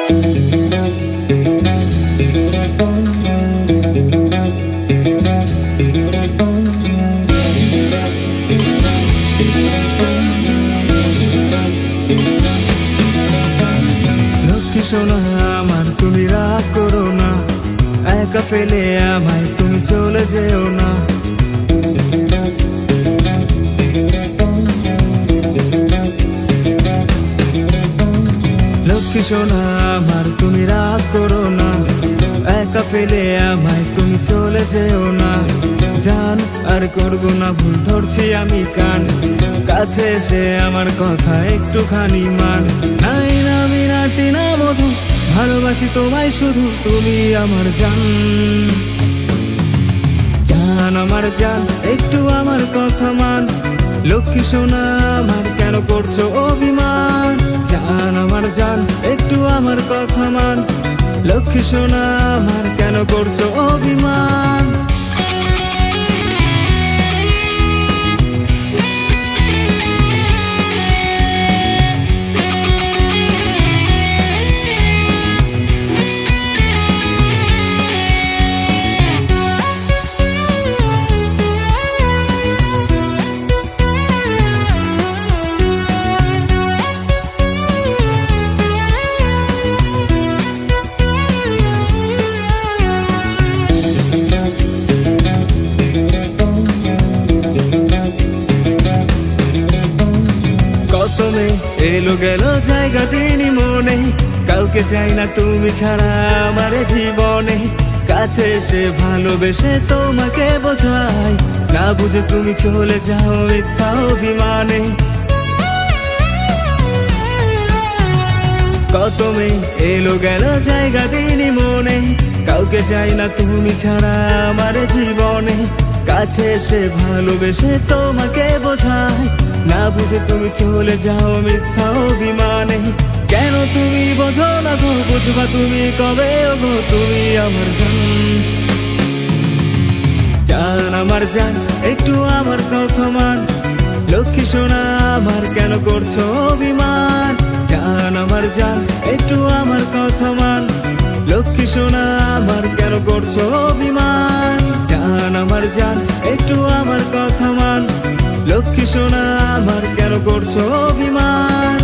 লক্ষ্মী সোনা আমার, তুমি রাগ করো না, একা ফেলে আমায় তুমি চলে যেও না। লক্ষ্মী সোনা আমার, তুমি রাগ করো না, একা ফেলে আমায় তুমি চলে যেও না। জান আর করবো না ভুল, ধরছি আমি কান, কাছে এসে আমার কথা একটুখানি মান। নাই না মিনাটি না মধু, ভালোবাসি তোমায় শুধু, তুমি আমার জান। জান আমার জান, একটু আমার কথা মান। লক্ষ্মী সোনা আমার, কেন করছো অভিমান? জান আমার জান, একটু আমার কথা মান। লক্ষ্মী সোনা আমার, কেন করছো অভিমান? এলো গেল জায়গা দিনই মনে, কাউকে চাই না তুমি ছাড়া আমার জীবনে। কাছে এসে ভালোবেসে তোমাকে বোঝাই, না বুঝে তুমি চলে যাও মিথ্যা অভিমানে। কত মেয়ে এলো গেল জায়গা দিনই মনে, কাউকে চাই না তুমি ছাড়া আমার জীবনে। কাছে এসে ভালোবেসে তোমাকে বোঝাই, না বুঝে তুমি চলে যাও মিথ্যা অভিমানে। কেন তুমি বোঝো না গো, বুঝবা তুমি কবে গো, তুমি আমার জান। জান আমার জান, একটু আমার কথা মান। লক্ষ্মী সোনা আমার, কেন করছো অভিমান? জান আমার জান, একটু আমার কথা মান। লক্ষ্মী সোনা আমার, কেন করছো অভিমান? জান আমার জান, একটু আমার কথা মান। লক্ষ্মী সোনা আমার, কেন করছো অভিমান?